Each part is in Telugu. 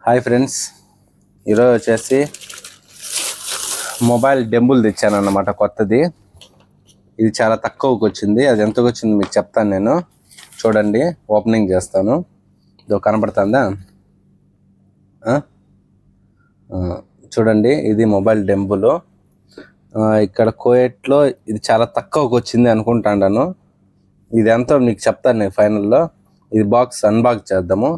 హాయ్ ఫ్రెండ్స్, ఈరోజు వచ్చేసి మొబైల్ డెంబుల్ తెచ్చాను అన్నమాట. కొత్తది, ఇది చాలా తక్కువకి వచ్చింది. అది ఎంతకు వచ్చింది మీకు చెప్తాను నేను. చూడండి, ఓపెనింగ్ చేస్తాను. ఇదో కనబడుతుందా? చూడండి, ఇది మొబైల్ డెంబుల్. ఇక్కడ కోయట్లో ఇది చాలా తక్కువకి వచ్చింది అనుకుంటాను. ఇది ఎంతో మీకు చెప్తాను నేను ఫైనల్లో. ఇది బాక్స్ అన్బాక్స్ చేద్దాము.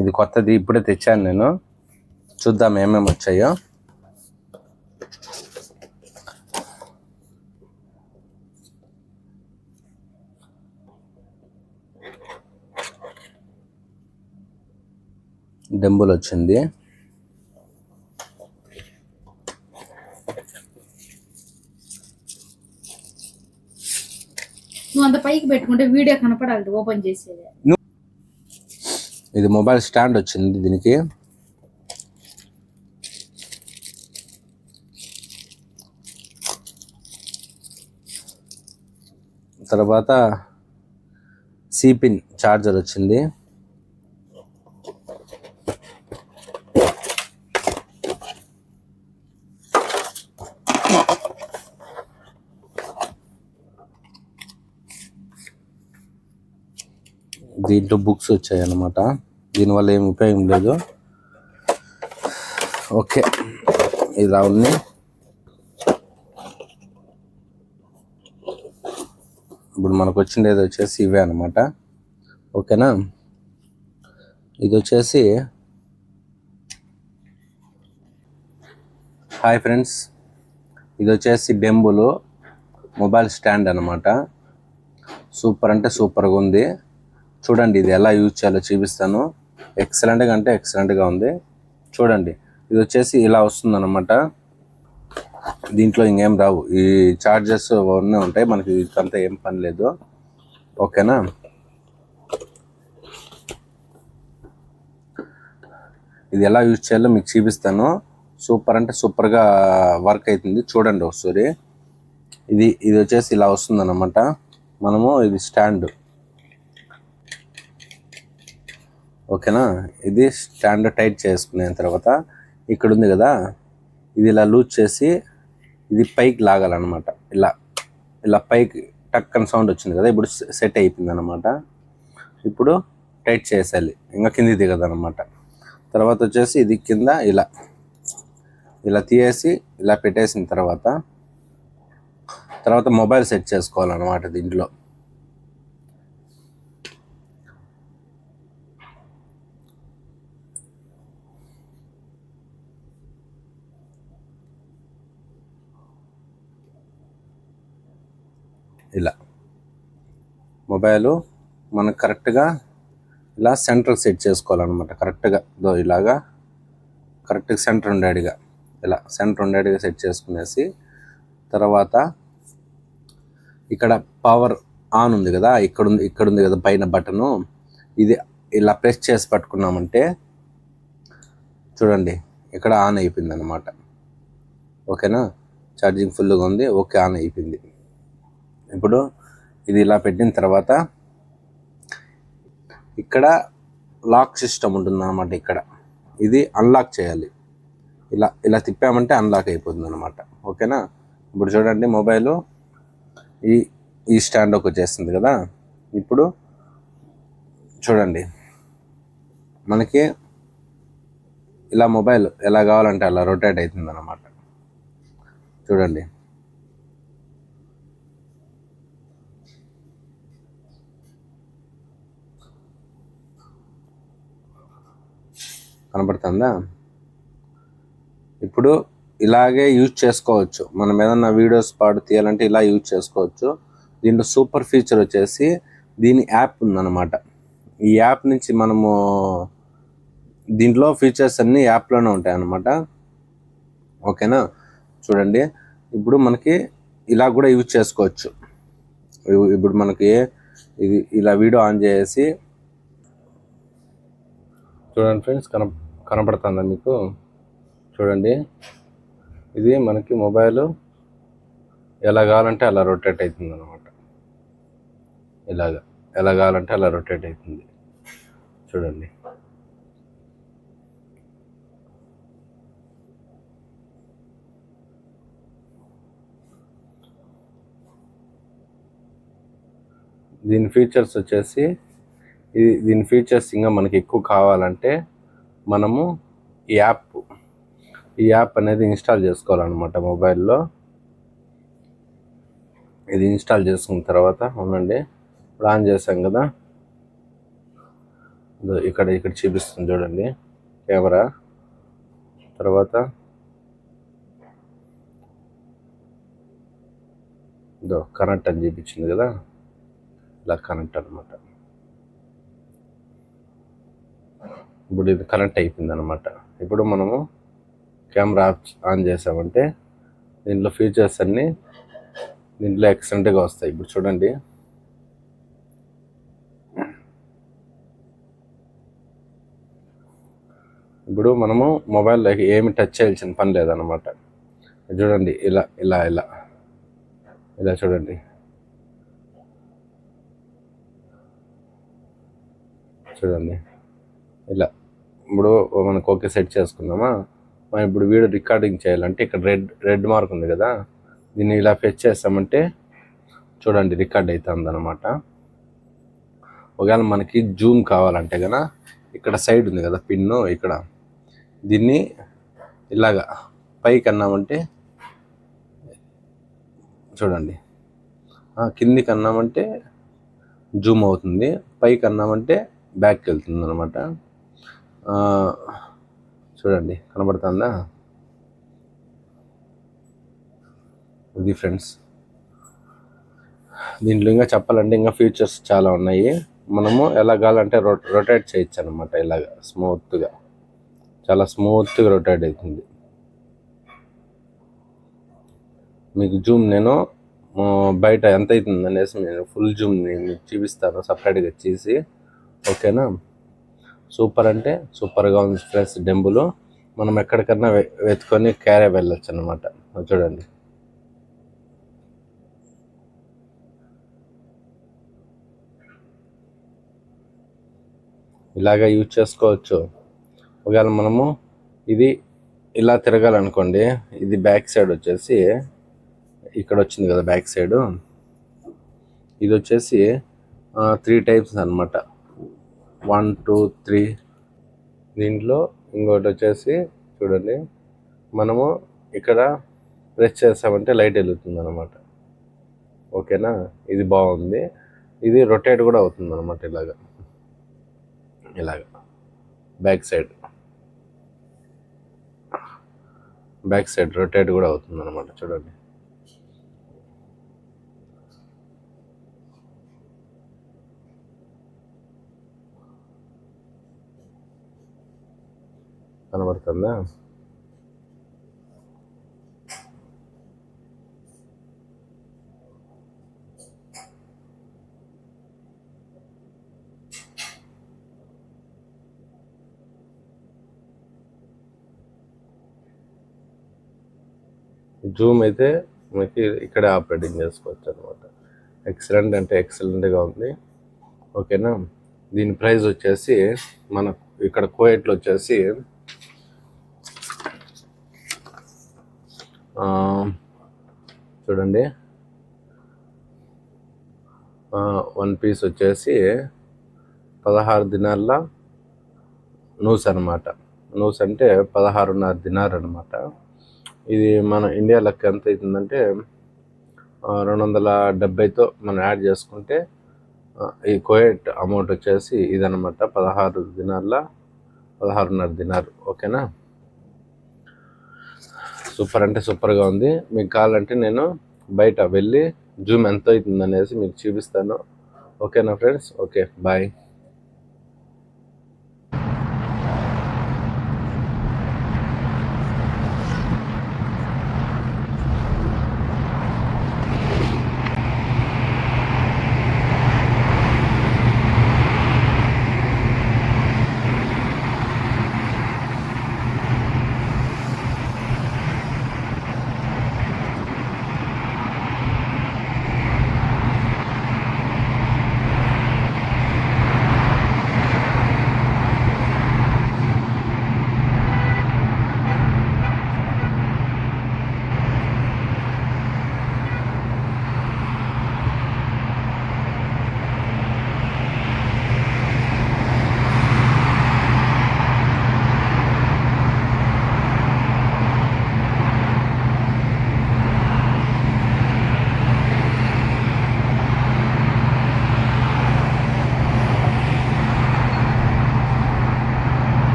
ఇది కొత్తది, ఇప్పుడే తెచ్చాను నేను. చూద్దాం ఏమేమి వచ్చాయో. డెంబుల్ వచ్చింది. నువ్వు అంత పైకి పెట్టుకుంటే వీడియో కనపడాలి ఓపెన్ చేసేది. ఇది మొబైల్ స్టాండ్ వచ్చింది దీనికి. తర్వాత సిపిన్ చార్జర్ వచ్చింది. దీంట్లో బుక్స్ వచ్చాయి అన్నమాట. దీనివల్ల ఏమి ఉపయోగం లేదు. ఓకే, ఇలా ఉంది. ఇప్పుడు మనకు వచ్చిండేది వచ్చేసి ఇవే అనమాట. ఓకేనా? ఇది వచ్చేసి హాయ్ ఫ్రెండ్స్, ఇది వచ్చేసి డెంబుల్ మొబైల్ స్టాండ్ అనమాట. సూపర్ అంటే సూపర్గా ఉంది. చూడండి, ఇది ఎలా యూజ్ చేయాలో చూపిస్తాను. ఎక్సలెంట్గా అంటే ఎక్సలెంట్గా ఉంది. చూడండి, ఇది వచ్చేసి ఇలా వస్తుంది అనమాట. దీంట్లో ఇంకేం రావు, ఈ చార్జెస్ అవన్నీ ఉంటాయి. మనకి ఇదంతా ఏం పని లేదు. ఓకేనా? ఇది ఎలా యూజ్ చేయాలో మీకు చూపిస్తాను. సూపర్ అంటే సూపర్గా వర్క్ అవుతుంది. చూడండి ఒకసారి. ఇది వచ్చేసి ఇలా వస్తుంది అనమాట. మనము ఇది స్టాండ్. ఓకేనా? ఇది స్టాండ్ టైట్ చేసుకునే తర్వాత ఇక్కడ ఉంది కదా, ఇది ఇలా లూజ్ చేసి ఇది పైకి లాగాలన్నమాట. ఇలా పైకి టక్ అని సౌండ్ వచ్చింది కదా, ఇప్పుడు సెట్ అయిపోయింది అనమాట. ఇప్పుడు టైట్ చేసేయాలి, ఇంకా కిందికి దిగదనమాట. తర్వాత వచ్చేసి ఇది కింద ఇలా తీసేసి ఇలా పెట్టేసిన తర్వాత మొబైల్ సెట్ చేసుకోవాలన్నమాట దీంట్లో. ఇలా మొబైలు మనకు కరెక్ట్గా ఇలా సెంటర్ సెట్ చేసుకోవాలన్నమాట. కరెక్ట్గా ఇలాగా కరెక్ట్గా సెంటర్ ఉండేట్టుగా సెట్ చేసుకునేసి తర్వాత ఇక్కడ పవర్ ఆన్ ఉంది కదా, ఇక్కడ ఉంది కదా పైన బటను. ఇది ఇలా ప్రెస్ చేసి పట్టుకున్నామంటే చూడండి, ఇక్కడ ఆన్ అయిపోయింది అనమాట. ఓకేనా? ఛార్జింగ్ ఫుల్గా ఉంది. ఓకే, ఆన్ అయిపోయింది. ఇప్పుడు ఇది ఇలా పెట్టిన తర్వాత ఇక్కడ లాక్ సిస్టమ్ ఉంటుంది అన్నమాట. ఇక్కడ ఇది అన్లాక్ చేయాలి. తిప్పామంటే అన్లాక్ అయిపోతుంది అనమాట. ఓకేనా? ఇప్పుడు చూడండి, మొబైలు ఈ స్టాండ్కి వచ్చేస్తుంది కదా. ఇప్పుడు చూడండి, మనకి ఇలా మొబైల్ ఎలా కావాలంటే అలా రొటేట్ అవుతుంది అనమాట. చూడండి, కనబడుతుందా? ఇప్పుడు ఇలాగే యూజ్ చేసుకోవచ్చు. మనం ఏదన్నా వీడియోస్ తీయాలంటే ఇలా యూజ్ చేసుకోవచ్చు. దీంట్లో సూపర్ ఫీచర్ వచ్చేసి దీని యాప్ ఉందన్నమాట. ఈ యాప్ నుంచి మనము దీంట్లో ఫీచర్స్ అన్నీ యాప్లోనే ఉంటాయి అన్నమాట. ఓకేనా? చూడండి, ఇప్పుడు మనకి ఇలా కూడా యూజ్ చేసుకోవచ్చు. ఇప్పుడు మనకి ఇది ఇలా వీడియో ఆన్ చేసి చూడండి ఫ్రెండ్స్, కనపడుతుందా మీకు? చూడండి, ఇది మనకి మొబైల్ ఎలా కావాలంటే అలా రొటేట్ అవుతుంది అనమాట. ఎలా కావాలంటే అలా రొటేట్ అవుతుంది చూడండి. దీని ఫీచర్స్ వచ్చేసి దీని ఫీచర్స్ ఇంకా మనకి ఎక్కువ కావాలంటే మనము ఈ యాప్ అనేది ఇన్స్టాల్ చేసుకోవాలన్నమాట మొబైల్లో. ఇది ఇన్స్టాల్ చేసుకున్న తర్వాత ఉండండి, ఇప్పుడు ఆన్ చేసాం కదా, ఇక్కడ చూపిస్తుంది చూడండి కెమెరా. తర్వాత కనెక్ట్ అని చూపించింది కదా, ఇలా కనెక్ట్ అనమాట. ఇప్పుడు ఇది కనెక్ట్ అయిపోయింది అనమాట. ఇప్పుడు మనము కెమెరా ఆన్ చేసామంటే దీంట్లో ఫీచర్స్ అన్నీ దీంట్లో ఎక్సలెంట్గా వస్తాయి. ఇప్పుడు చూడండి, ఇప్పుడు మనము మొబైల్లో ఏమి టచ్ చేయాల్సిన పని లేదన్నమాట. చూడండి, ఇలా ఇలా ఇలా ఇలా చూడండి, ఇలా. ఇప్పుడు మనకు ఓకే సెట్ చేసుకున్నామా, మనం ఇప్పుడు వీడియో రికార్డింగ్ చేయాలంటే ఇక్కడ రెడ్ మార్క్ ఉంది కదా, దీన్ని ఇలా ఫెచ్ చేస్తామంటే చూడండి రికార్డ్ అవుతుంది అనమాట. ఒకవేళ మనకి జూమ్ కావాలంటే కనుక ఇక్కడ సైడ్ ఉంది కదా పిన్ను, ఇక్కడ దీన్ని ఇలాగా పైకి అన్నామంటే చూడండి, కిందికి అన్నామంటే జూమ్ అవుతుంది, పైకి అన్నామంటే బ్యాక్కి వెళ్తుంది అనమాట. చూడండి కనబడుతుందా? ఇది ఫ్రెండ్స్, దీంట్లో ఇంకా చెప్పాలంటే ఇంకా ఫీచర్స్ చాలా ఉన్నాయి. మనము ఎలా కావాలంటే రొటేట్ చేయొచ్చు అనమాట. ఇలాగ స్మూత్గా, చాలా స్మూత్గా రొటేట్ అవుతుంది. మీకు జూమ్ నేను బయట ఎంత అవుతుంది అనేసి నేను ఫుల్ జూమ్ నేను చూపిస్తాను సపరేట్గా చేసి, ఓకేనా? సూపర్ అంటే సూపర్గా ఉంది ఫ్రెండ్స్. డెంబులు మనం ఎక్కడికన్నా వెతుకొని క్యారీ వెళ్ళొచ్చు అనమాట. చూడండి, ఇలాగా యూజ్ చేసుకోవచ్చు. ఒకవేళ మనము ఇది ఇలా తిరగాలనుకోండి, ఇది బ్యాక్ సైడ్ వచ్చేసి ఇక్కడ వచ్చింది కదా బ్యాక్ సైడు, ఇది వచ్చేసి 3 టైప్స్ అనమాట. 1 2 3. దీంట్లో ఇంకోటి వచ్చేసి చూడండి, మనము ఇక్కడ ప్రెస్ చేస్తామంటే లైట్ వెలుగుతుంది అనమాట. ఓకేనా? ఇది బాగుంది. ఇది రొటేట్ కూడా అవుతుంది అనమాట. ఇలాగా బ్యాక్ సైడ్ రొటేట్ కూడా అవుతుంది అనమాట. చూడండి, కనబడుతుందా? జూమ్ అయితే మనకి ఇక్కడే ఆపరేటింగ్ చేసుకోవచ్చు అనమాట. ఎక్సలెంట్ అంటే ఎక్సలెంట్గా ఉంది. ఓకేనా? దీని ప్రైస్ వచ్చేసి మన ఇక్కడ కోయట్లో వచ్చేసి చూడండి, 1 పీస్ వచ్చేసి 16 దినార్ల నూస్ అనమాట. నూస్ అంటే 16.5 దినార్ అనమాట. ఇది మన ఇండియా లెక్క ఎంత అవుతుందంటే 270తో మనం యాడ్ చేసుకుంటే ఈ కోయట్ అమౌంట్ వచ్చేసి ఇదనమాట, 16 దినార్ల 16.5 దినార్. ఓకేనా? సూపర్ అంటే సూపర్గా ఉంది. మీకు కావాలంటే నేను బయట వెళ్ళి జూమ్ ఎంత అవుతుంది అనేసి మీకు చూపిస్తాను. ఓకేనా ఫ్రెండ్స్? Okay, bye.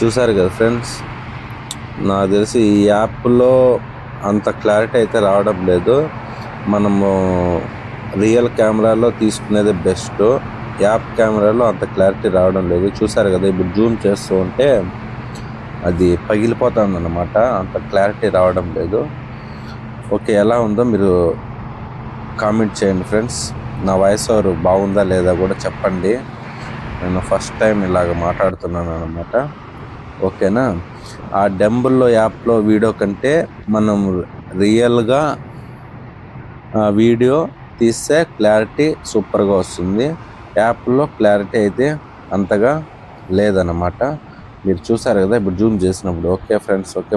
చూసారు కదా ఫ్రెండ్స్, నాకు తెలిసి ఈ యాప్లో అంత క్లారిటీ అయితే రావడం లేదు. మనము రియల్ కెమెరాలో తీసుకునేది బెస్ట్. యాప్ కెమెరాలో అంత క్లారిటీ రావడం లేదు. చూసారు కదా, ఇప్పుడు జూమ్ చేస్తూ ఉంటే అది పగిలిపోతుంది అన్నమాట, అంత క్లారిటీ రావడం లేదు. ఓకే, ఎలా ఉందో మీరు కామెంట్ చేయండి ఫ్రెండ్స్. నా వాయిస్ ఓవర్ బాగుందా లేదా కూడా చెప్పండి. నేను ఫస్ట్ టైం ఇలాగ మాట్లాడుతున్నాను అన్నమాట. ఓకేనా? ఆ డెంబుల్లో యాప్లో వీడియో కంటే మనం రియల్గా వీడియో తీస్తే క్లారిటీ సూపర్గా వస్తుంది. యాప్లో క్లారిటీ అయితే అంతగా లేదన్నమాట. మీరు చూసారు కదా ఇప్పుడు జూమ్ చేసినప్పుడు. Okay friends, okay.